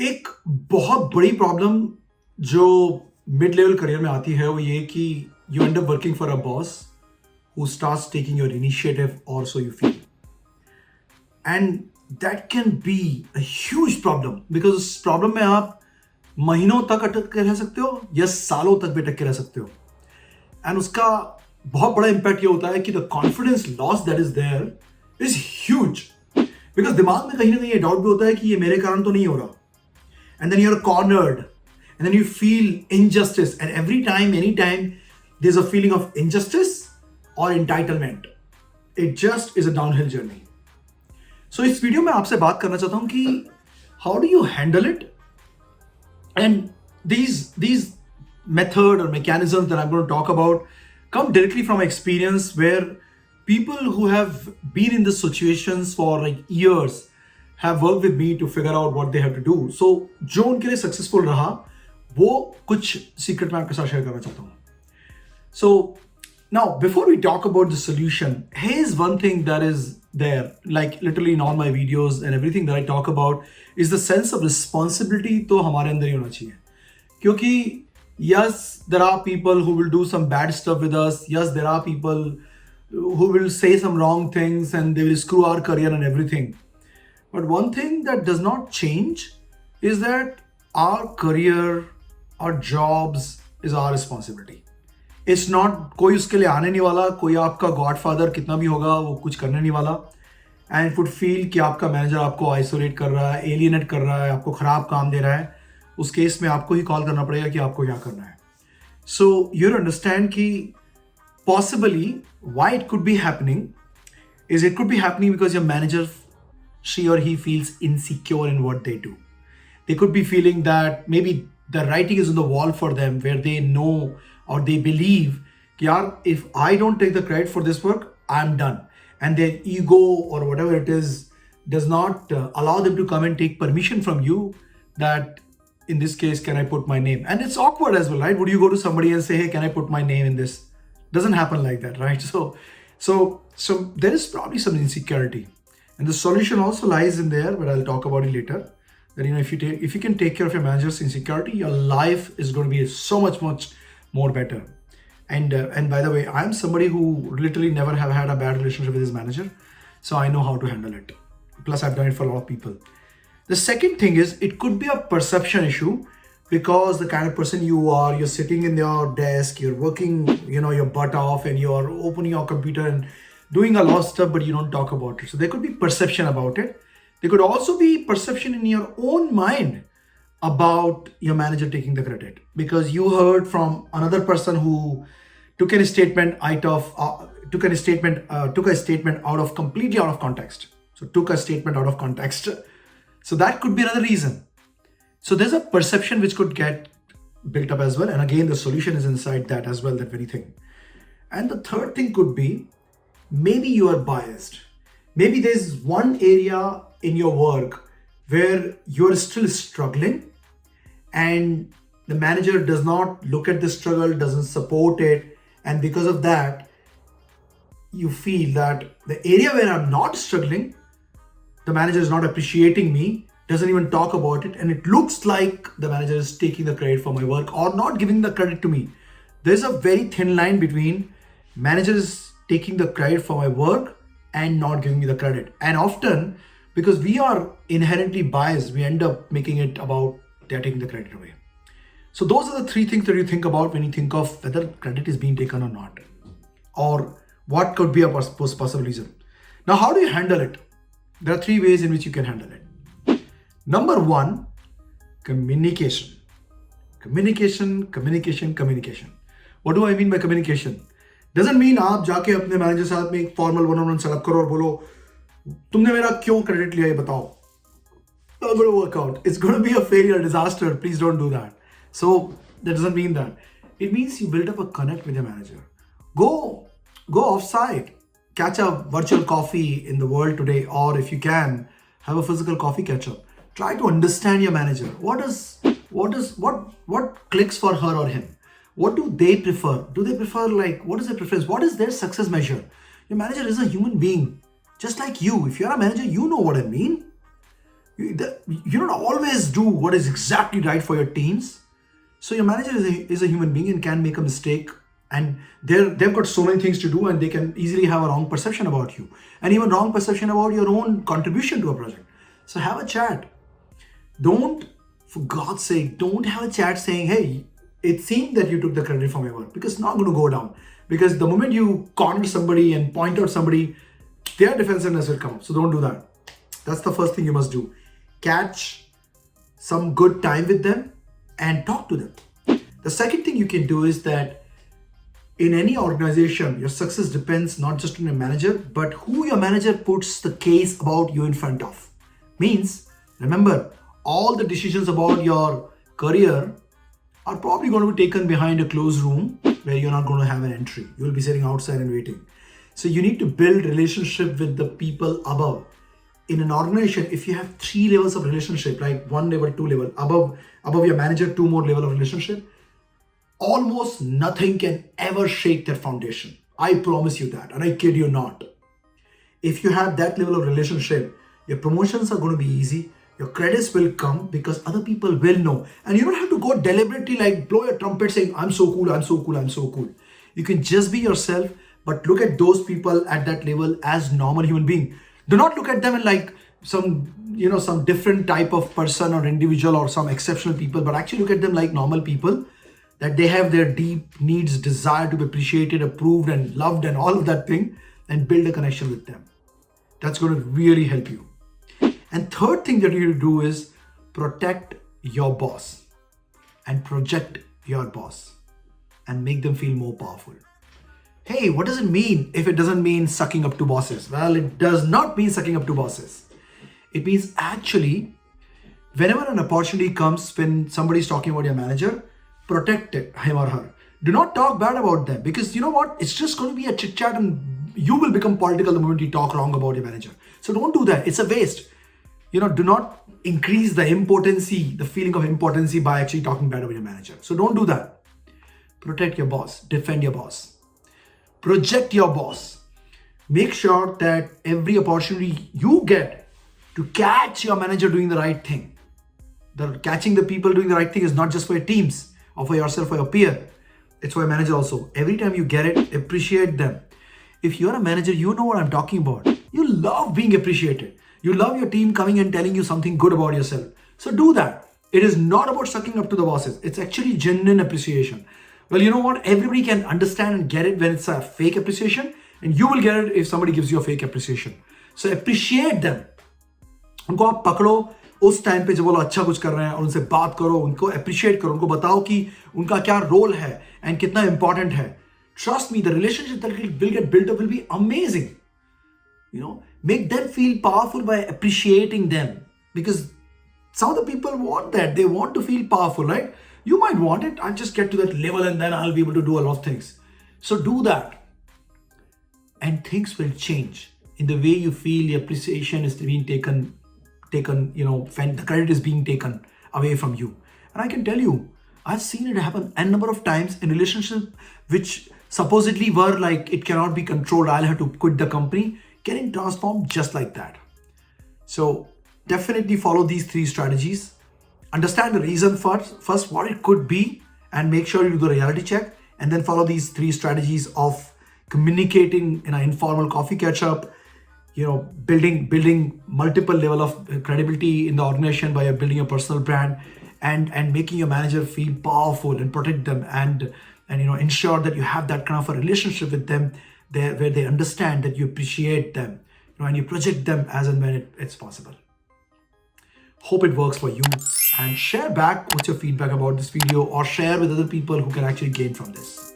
एक बहुत बड़ी प्रॉब्लम जो मिड लेवल करियर में आती है वो ये कि you and up working for a boss who starts taking your initiative, or so you feel. And that can be a huge problem because उस प्रॉब्लम में आप महीनों तक अटक के रह सकते हो या सालों तक भी अटक के रह सकते हो. एंड उसका बहुत बड़ा इंपैक्ट ये होता है कि the confidence loss that is there is huge. Because दिमाग में कहीं ना कहीं ये डाउट भी होता है कि ये मेरे कारण तो नहीं हो रहा. And then you're cornered, and then you feel injustice, and every time, anytime there's a feeling of injustice or entitlement, it just is a downhill journey. So इस वीडियो में आपसे बात करना चाहता हूं कि how do you handle it, and these method or mechanisms that I'm going to talk about come directly from experience where people who have been in these situations for like years have worked with me to figure out what they have to do. So जो उनके लिए successful रहा वो कुछ secret मैं आपके साथ share करना चाहता हूँ. So now before we talk about the solution, here's one thing that is there, like literally in all my videos and everything that I talk about is the sense of responsibility. तो हमारे अंदर ही होना चाहिए, क्योंकि yes, there are people who will do some bad stuff with us. Yes, there are people who will say some wrong things and they will screw our career and everything. But one thing that does not change is that our career, our jobs is our responsibility. It's not कोई उसके लिए आने नहीं वाला, कोई आपका godfather कितना भी होगा वो कुछ करने नहीं वाला. एंड इट वुड फील कि आपका मैनेजर आपको आइसोलेट कर रहा है, एलियनेट कर रहा है, आपको खराब काम दे रहा है. उस केस में आपको ही कॉल करना पड़ेगा कि आपको क्या करना है. सो यू अंडरस्टैंड कि possibly why it could be happening is it could be happening because your manager, she or he feels insecure in what they do. They could be feeling that maybe the writing is on the wall for them, where they know or they believe, yaar, if I don't take the credit for this work, I'm done. And their ego or whatever it is does not allow them to come and take permission from you that in this case, can I put my name? And it's awkward as well, right? Would you go to somebody and say, hey, can I put my name in this? Doesn't happen like that, right? So there is probably some insecurity, and the solution also lies in there, but I'll talk about it later. That if you can take care of your manager's insecurity, your life is going to be so much more better. And by the way, I'm somebody who literally never have had a bad relationship with his manager, so I know how to handle it. Plus, I've done it for a lot of people. The second thing is it could be a perception issue. Because the kind of person you are, you're sitting in your desk, you're working, your butt off, and you're opening your computer and doing a lot of stuff, but you don't talk about it. So there could be perception about it. There could also be perception in your own mind about your manager taking the credit, because you heard from another person who took a statement completely out of context. So took a statement out of context. So that could be another reason. So there's a perception which could get built up as well. And again, the solution is inside that as well, that very thing. And the third thing could be, maybe you are biased. Maybe there's one area in your work where you're still struggling and the manager does not look at the struggle, doesn't support it. And because of that, you feel that the area where I'm not struggling, the manager is not appreciating me, doesn't even talk about it, and it looks like the manager is taking the credit for my work or not giving the credit to me. There's a very thin line between managers taking the credit for my work and not giving me the credit. And often, because we are inherently biased, we end up making it about they're taking the credit away. So those are the three things that you think about when you think of whether credit is being taken or not, or what could be a possible reason. Now, how do you handle it? There are three ways in which you can handle it. Number one, communication. Communication. What do I mean by communication? Doesn't mean आप जाके अपने manager साथ में एक formal one on one setup करो और बोलो तुमने मेरा क्यों क्रेडिट लिया ये बताओ. Not going to work out. It's going to be a failure, disaster. Please don't do that. So that doesn't mean that. It means you build up a connect with your manager. Go offsite. Catch a virtual coffee in the world today, or if you can, have a physical coffee catch up. Try to understand your manager. What clicks for her or him? What do they prefer? Do they prefer, like, what is their preference? What is their success measure? Your manager is a human being, just like you. If you're a manager, you know what I mean. You don't always do what is exactly right for your teams. So your manager is a human being and can make a mistake, and they've got so many things to do, and they can easily have a wrong perception about you, and even wrong perception about your own contribution to a project. So have a chat. Don't, for God's sake, don't have a chat saying, hey, it seemed that you took the credit for my work, because it's not going to go down. Because the moment you corner somebody and point out somebody, their defensiveness will come up. So don't do that. That's the first thing you must do. Catch some good time with them and talk to them. The second thing you can do is that in any organization, your success depends not just on your manager, but who your manager puts the case about you in front of. Means, remember, all the decisions about your career are probably going to be taken behind a closed room where you're not going to have an entry. You'll be sitting outside and waiting. So you need to build relationship with the people above. In an organization, if you have 3 levels of relationship, like 1 level, 2 level, above your manager, 2 more level of relationship, almost nothing can ever shake that foundation. I promise you that, and I kid you not. If you have that level of relationship, your promotions are going to be easy. Your credits will come because other people will know. And you don't have to go deliberately like blow your trumpet saying, I'm so cool, I'm so cool, I'm so cool. You can just be yourself, but look at those people at that level as normal human being. Do not look at them in like some different type of person or individual or some exceptional people, but actually look at them like normal people, that they have their deep needs, desire to be appreciated, approved and loved and all of that thing, and build a connection with them. That's going to really help you. And third thing that you need to do is protect your boss and project your boss and make them feel more powerful. Hey, what does it mean if it doesn't mean sucking up to bosses? Well, it does not mean sucking up to bosses. It means actually, whenever an opportunity comes, when somebody's talking about your manager, protect him or her. Do not talk bad about them, because you know what? It's just going to be a chit chat and you will become political the moment you talk wrong about your manager. So don't do that. It's a waste. Do not increase the impotency, the feeling of impotency by actually talking bad about your manager. So don't do that. Protect your boss. Defend your boss. Project your boss. Make sure that every opportunity you get to catch your manager doing the right thing. Catching the people doing the right thing is not just for your teams or for yourself or your peer. It's for your manager also. Every time you get it, appreciate them. If you're a manager, you know what I'm talking about. You love being appreciated. You love your team coming and telling you something good about yourself. So do that. It is not about sucking up to the bosses. It's actually genuine appreciation. Well, you know what? Everybody can understand and get it when it's a fake appreciation, and you will get it if somebody gives you a fake appreciation. So appreciate them. उनको आप पकड़ो उस time पे जब वो अच्छा कुछ कर रहे हैं और उनसे बात करो, उनको अप्रिशिएट करो, उनको बताओ कि उनका क्या रोल है एंड कितना इंपॉर्टेंट है. Trust me, the relationship that will get built up will be amazing. Make them feel powerful by appreciating them, because some of the people want that. They want to feel powerful, right? You might want it. I'll just get to that level and then I'll be able to do a lot of things. So do that. And things will change in the way you feel the appreciation is being taken, when the credit is being taken away from you. And I can tell you, I've seen it happen a number of times in relationships which supposedly were like, it cannot be controlled, I'll have to quit the company, getting transformed just like that. So definitely follow these 3 strategies. Understand the reason first what it could be, and make sure you do the reality check, and then follow these 3 strategies of communicating in an informal coffee catch up, building multiple level of credibility in the organization by building a personal brand, and making your manager feel powerful and protect them, and ensure that you have that kind of a relationship with them there where they understand that you appreciate them, and you project them as and when it's possible. Hope it works for you, and share back what's your feedback about this video, or share with other people who can actually gain from this.